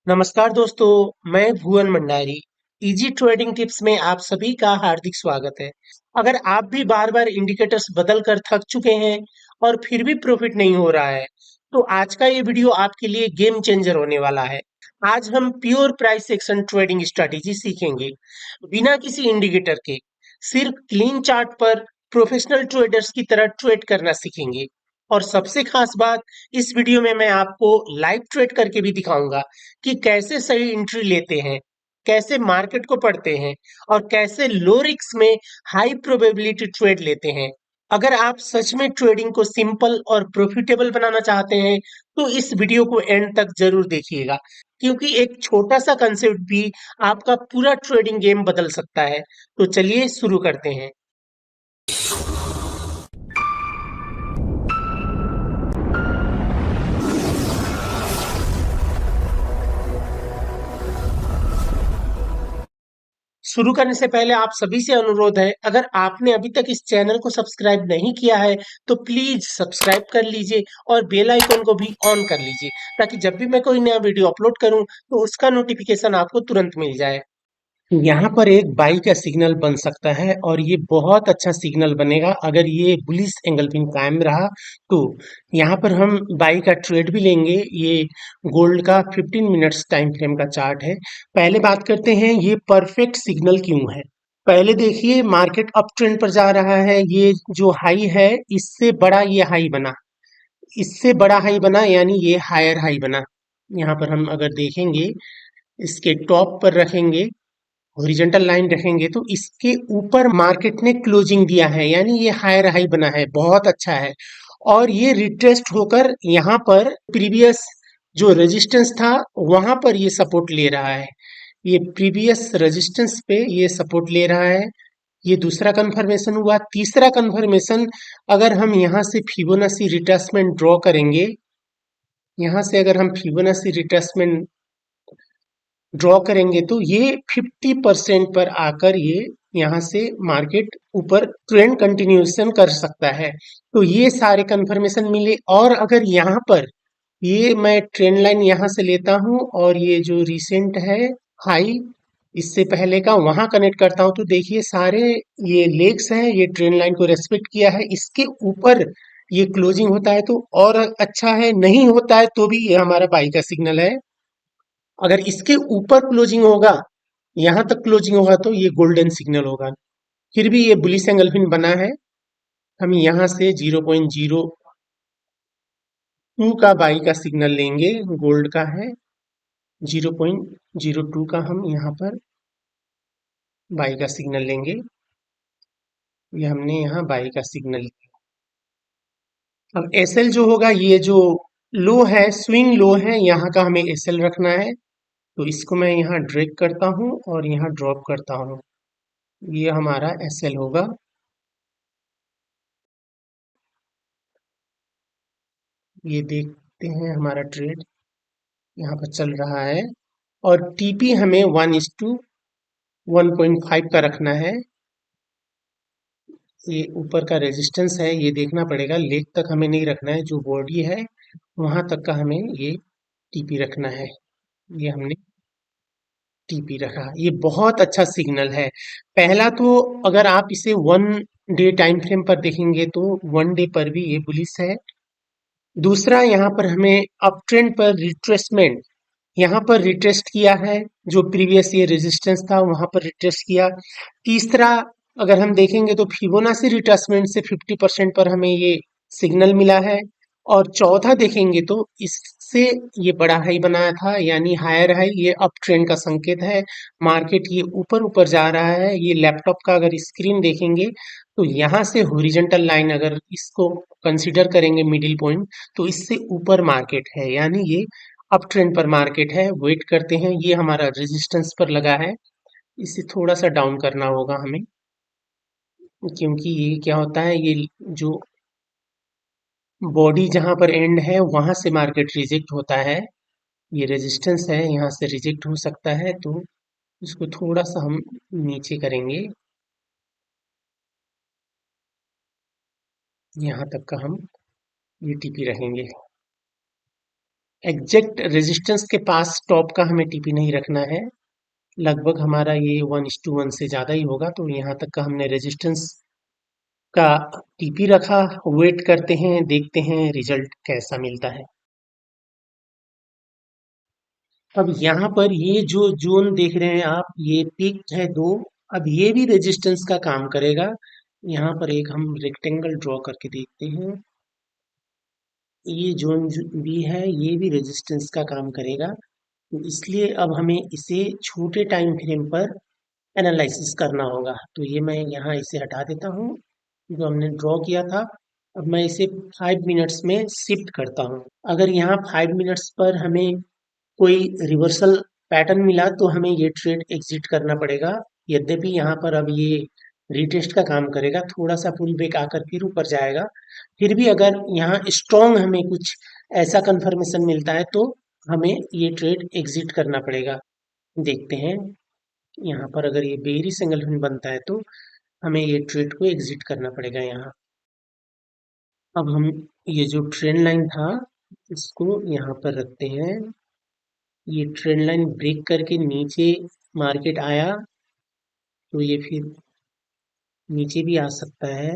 नमस्कार दोस्तों, मैं भुवन मंडारी। इजी ट्रेडिंग टिप्स में आप सभी का हार्दिक स्वागत है। अगर आप भी बार बार इंडिकेटर्स बदल कर थक चुके हैं और फिर भी प्रॉफिट नहीं हो रहा है, तो आज का ये वीडियो आपके लिए गेम चेंजर होने वाला है। आज हम pure price action trading strategy सीखेंगे, बिना किसी इंडिकेटर के, सिर्फ क्लीन चार्ट पर प्रोफेशनल ट्रेडर्स की तरह ट्रेड करना सीखेंगे। और सबसे खास बात, इस वीडियो में मैं आपको लाइव ट्रेड करके भी दिखाऊंगा कि कैसे सही एंट्री लेते हैं, कैसे मार्केट को पढ़ते हैं और कैसे लो रिस्क में हाई प्रोबेबिलिटी ट्रेड लेते हैं। अगर आप सच में ट्रेडिंग को सिंपल और प्रॉफिटेबल बनाना चाहते हैं, तो इस वीडियो को एंड तक जरूर देखिएगा, क्योंकि एक छोटा सा कंसेप्ट भी आपका पूरा ट्रेडिंग गेम बदल सकता है। तो चलिए शुरू करते हैं। शुरू करने से पहले आप सभी से अनुरोध है, अगर आपने अभी तक इस चैनल को सब्सक्राइब नहीं किया है तो प्लीज सब्सक्राइब कर लीजिए और बेल आइकन को भी ऑन कर लीजिए, ताकि जब भी मैं कोई नया वीडियो अपलोड करूं तो उसका नोटिफिकेशन आपको तुरंत मिल जाए। यहाँ पर एक बाई का सिग्नल बन सकता है और ये बहुत अच्छा सिग्नल बनेगा अगर ये बुलिश एंगल्फिन कायम रहा तो। यहाँ पर हम बाई का ट्रेड भी लेंगे। ये गोल्ड का 15 मिनट्स टाइम फ्रेम का चार्ट है। पहले बात करते हैं ये परफेक्ट सिग्नल क्यों है। पहले देखिए, मार्केट अप ट्रेंड पर जा रहा है। ये जो हाई है, इससे बड़ा ये हाई बना, इससे बड़ा हाई बना, यानी ये हायर हाई बना। यहाँ पर हम अगर देखेंगे, इसके टॉप पर रखेंगे, हॉरिजॉन्टल लाइन रखेंगे, तो इसके ऊपर मार्केट ने क्लोजिंग दिया है, यानी ये हायर हाई बना है, बहुत अच्छा है। और ये रिट्रेस्ट होकर यहाँ पर प्रीवियस जो रेजिस्टेंस था वहां पर ये सपोर्ट ले रहा है। ये प्रीवियस रेजिस्टेंस पे ये सपोर्ट ले रहा है। ये दूसरा कंफर्मेशन हुआ। तीसरा कंफर्मेशन, अगर हम यहाँ से फिबोनाची रिट्रेसमेंट ड्रॉ करेंगे, यहाँ से अगर हम फिबोनाची रिट्रेसमेंट ड्रॉ करेंगे तो ये 50% पर आकर ये यहाँ से मार्केट ऊपर ट्रेंड कंटिन्यूएशन कर सकता है। तो ये सारे कंफर्मेशन मिले। और अगर यहाँ पर ये मैं ट्रेंड लाइन यहाँ से लेता हूँ और ये जो रिसेंट है हाई, इससे पहले का वहां कनेक्ट करता हूँ, तो देखिए सारे ये लेग्स हैं, ये ट्रेंड लाइन को रेस्पेक्ट किया है। इसके ऊपर ये क्लोजिंग होता है तो और अच्छा है, नहीं होता है तो भी ये हमारा बाई का सिग्नल है। अगर इसके ऊपर क्लोजिंग होगा, यहां तक क्लोजिंग होगा, तो ये गोल्डन सिग्नल होगा। फिर भी ये बुलिश एंगल्फिन बना है। हम यहां से 0.02 का बाई का सिग्नल लेंगे। गोल्ड का है 0.02 का, हम यहाँ पर बाई का सिग्नल लेंगे। ये हमने यहाँ बाई का सिग्नल लिया। अब एसएल जो होगा, ये जो लो है, स्विंग लो है, यहाँ का हमें एसएल रखना है। तो इसको मैं यहाँ ड्रैग करता हूँ और यहाँ ड्रॉप करता हूँ। ये हमारा एसएल होगा। ये देखते हैं हमारा ट्रेड यहाँ पर चल रहा है। और टीपी हमें 1:1.5 का रखना है। ये ऊपर का रेजिस्टेंस है, ये देखना पड़ेगा। लेग तक हमें नहीं रखना है, जो बॉडी है वहां तक का हमें ये टीपी रखना है। ये हमने टीपी रखा। ये बहुत अच्छा सिग्नल है। पहला तो, अगर आप इसे 1 डे टाइम फ्रेम पर देखेंगे तो 1 डे पर भी ये बुलिश है। दूसरा, यहाँ पर हमें अप ट्रेंड पर रिट्रेसमेंट, यहाँ पर रिट्रेस्ट किया है। जो प्रीवियस ये रेजिस्टेंस था वहां पर रिट्रेस्ट किया। तीसरा, अगर हम देखेंगे तो फिबोनाची रिट्रेसमेंट से 50% पर हमें ये सिग्नल मिला है। और चौथा देखेंगे तो इससे ये बड़ा हाई बनाया था, यानी हायर हाई, ये अप ट्रेंड का संकेत है। मार्केट ये ऊपर ऊपर जा रहा है। ये लैपटॉप का अगर स्क्रीन देखेंगे तो यहाँ से हॉरिजॉन्टल लाइन अगर इसको कंसीडर करेंगे मिडिल पॉइंट, तो इससे ऊपर मार्केट है, यानी ये अप ट्रेंड पर मार्केट है। वेट करते हैं। ये हमारा रेजिस्टेंस पर लगा है, इसे थोड़ा सा डाउन करना होगा हमें, क्योंकि ये क्या होता है, ये जो बॉडी जहां पर एंड है वहां से मार्केट रिजेक्ट होता है। ये रेजिस्टेंस है, यहाँ से रिजेक्ट हो सकता है, तो इसको थोड़ा सा हम नीचे करेंगे। यहाँ तक का हम ये टीपी रखेंगे। एग्जैक्ट रेजिस्टेंस के पास टॉप का हमें टीपी नहीं रखना है। लगभग हमारा ये 1:1 से ज़्यादा ही होगा, तो यहाँ तक का हमने रेजिस्टेंस का टीपी रखा। वेट करते हैं, देखते हैं रिजल्ट कैसा मिलता है। अब यहाँ पर ये जो जोन देख रहे हैं आप, ये पीक है 2। अब ये भी रेजिस्टेंस का काम करेगा। यहाँ पर एक हम रेक्टेंगल ड्रॉ करके देखते हैं। ये जोन भी है, ये भी रेजिस्टेंस का काम करेगा। तो इसलिए अब हमें इसे छोटे टाइम फ्रेम पर एनालिसिस करना होगा। तो ये मैं यहाँ इसे हटा देता हूँ जो हमने ड्रॉ किया था। अब मैं इसे 5 मिनट्स में शिफ्ट करता हूँ। अगर यहाँ 5 मिनट्स पर हमें कोई रिवर्सल पैटर्न मिला तो हमें ये ट्रेड एग्जिट करना पड़ेगा। यद्यपि यहाँ पर अब ये रिटेस्ट का काम करेगा, थोड़ा सा पुल बैक आकर फिर ऊपर जाएगा। फिर भी अगर यहाँ स्ट्रॉन्ग हमें कुछ ऐसा कंफर्मेशन मिलता है तो हमें ये ट्रेड एग्जिट करना पड़ेगा। देखते हैं यहाँ पर अगर ये बेयरिश एंगल बनता है तो हमें ये ट्रेड को एग्जिट करना पड़ेगा यहाँ। अब हम ये जो ट्रेंड लाइन था इसको यहाँ पर रखते हैं। ये ट्रेंड लाइन ब्रेक करके नीचे मार्केट आया तो ये फिर नीचे भी आ सकता है।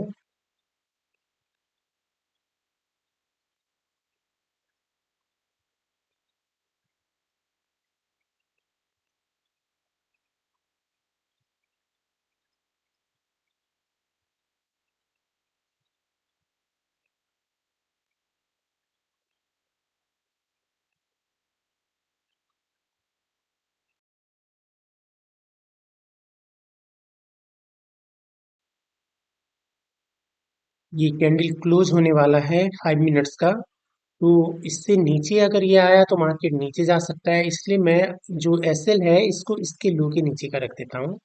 ये कैंडल क्लोज होने वाला है 5 मिनट्स का। तो इससे नीचे अगर ये आया तो मार्केट नीचे जा सकता है, इसलिए मैं जो एसएल है इसको इसके लो के नीचे का रख देता हूँ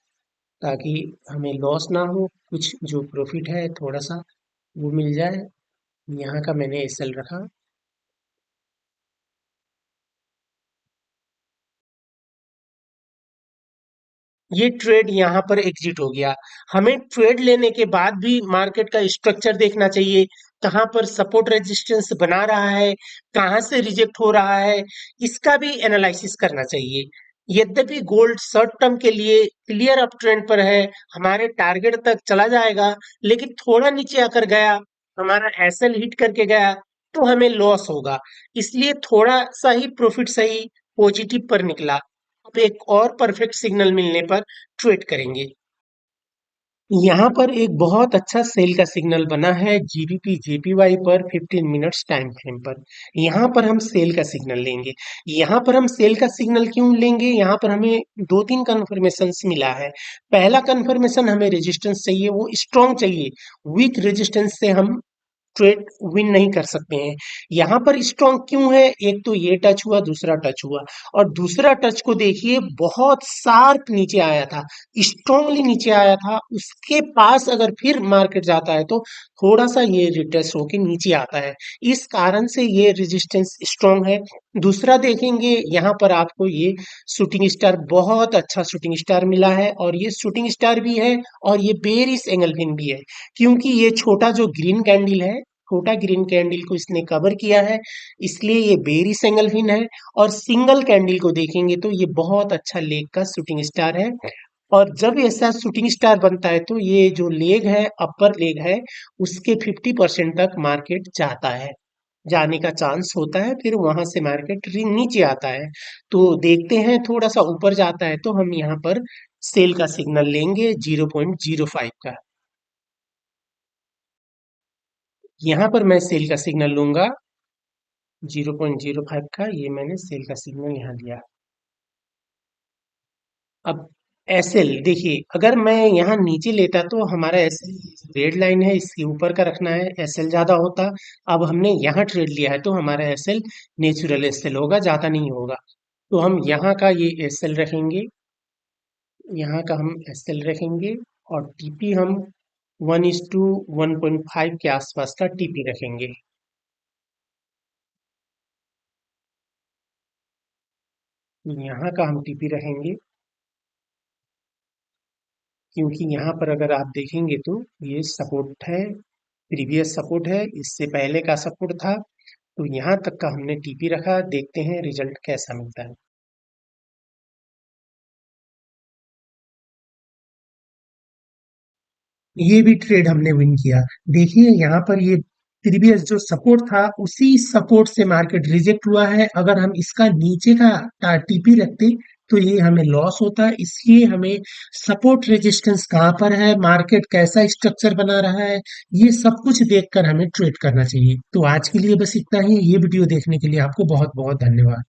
ताकि हमें लॉस ना हो, कुछ जो प्रॉफिट है थोड़ा सा वो मिल जाए। यहाँ का मैंने एसएल रखा। ये ट्रेड यहाँ पर एग्जिट हो गया। हमें ट्रेड लेने के बाद भी मार्केट का स्ट्रक्चर देखना चाहिए, कहाँ पर सपोर्ट रेजिस्टेंस बना रहा है, कहाँ से रिजेक्ट हो रहा है, इसका भी एनालिसिस करना चाहिए। यद्यपि गोल्ड शॉर्ट टर्म के लिए क्लियर अप ट्रेंड पर है, हमारे टारगेट तक चला जाएगा, लेकिन थोड़ा नीचे आकर गया, हमारा एसएल हिट करके गया तो हमें लॉस होगा। इसलिए थोड़ा सा ही प्रॉफिट सही पॉजिटिव पर निकला। अब एक और परफेक्ट सिग्नल मिलने पर ट्रेड करेंगे। यहाँ पर एक बहुत अच्छा सेल का सिग्नल बना है जीबीपी जेपीवाई पर 15 मिनट्स टाइम फ्रेम पर। यहाँ पर हम सेल का सिग्नल लेंगे। यहाँ पर हम सेल का सिग्नल क्यों लेंगे? यहाँ पर हमें दो तीन कन्फर्मेशन मिला है। पहला कन्फर्मेशन, हमें रेजिस्टेंस चाहिए, वो स्ट्रॉन्ग चाहिए। वीक रेजिस्टेंस से हम ट्रेड विन नहीं कर सकते हैं। यहाँ पर स्ट्रॉन्ग क्यों है? एक तो ये टच हुआ, दूसरा टच हुआ, और दूसरा टच को देखिए बहुत शार्प नीचे आया था, स्ट्रॉन्गली नीचे आया था। उसके पास अगर फिर मार्केट जाता है तो थोड़ा सा ये रिट्रेस होके नीचे आता है। इस कारण से ये रेजिस्टेंस स्ट्रॉन्ग है। दूसरा देखेंगे यहाँ पर आपको ये शूटिंग स्टार, बहुत अच्छा शूटिंग स्टार मिला है, और ये शूटिंग स्टार भी है और ये बेरिश एंगलफिन भी है, क्योंकि ये छोटा जो ग्रीन कैंडल है, छोटा ग्रीन कैंडल को इसने कवर किया है, इसलिए ये बेरी सेंगलफिन है। और सिंगल कैंडल को देखेंगे तो ये बहुत अच्छा लेग का शूटिंग स्टार है। और जब ऐसा शूटिंग स्टार बनता है तो ये जो लेग है, अपर लेग है, उसके 50% तक मार्केट जाता है, जाने का चांस होता है, फिर वहां से मार्केट नीचे आता है। तो देखते हैं थोड़ा सा ऊपर जाता है तो हम यहाँ पर सेल का सिग्नल लेंगे 0.05 का। यहाँ पर मैं सेल का सिग्नल लूंगा 0.05 का। ये मैंने सेल का सिग्नल यहाँ दिया। अब एसएल देखिए, अगर मैं यहाँ नीचे लेता तो हमारा एसएल रेड लाइन है, इसके ऊपर का रखना है, एसएल ज्यादा होता। अब हमने यहाँ ट्रेड लिया है तो हमारा एसएल नेचुरल एसएल होगा, ज्यादा नहीं होगा। तो हम यहाँ का ये एसएल रखेंगे, यहाँ का हम एसएल रखेंगे, और टीपी हम 1:1.5 के आसपास का टीपी रखेंगे। यहाँ का हम टीपी रहेंगे, क्योंकि यहाँ पर अगर आप देखेंगे तो ये सपोर्ट है, प्रीवियस सपोर्ट है, इससे पहले का सपोर्ट था। तो यहाँ तक का हमने टीपी रखा, देखते हैं रिजल्ट कैसा मिलता है। ये भी ट्रेड हमने विन किया। देखिए यहाँ पर ये प्रीवियस जो सपोर्ट था उसी सपोर्ट से मार्केट रिजेक्ट हुआ है। अगर हम इसका नीचे का टीपी रखते तो ये हमें लॉस होता है। इसलिए हमें सपोर्ट रेजिस्टेंस कहाँ पर है, मार्केट कैसा स्ट्रक्चर बना रहा है, ये सब कुछ देखकर हमें ट्रेड करना चाहिए। तो आज के लिए बस इतना ही। ये वीडियो देखने के लिए आपको बहुत बहुत धन्यवाद।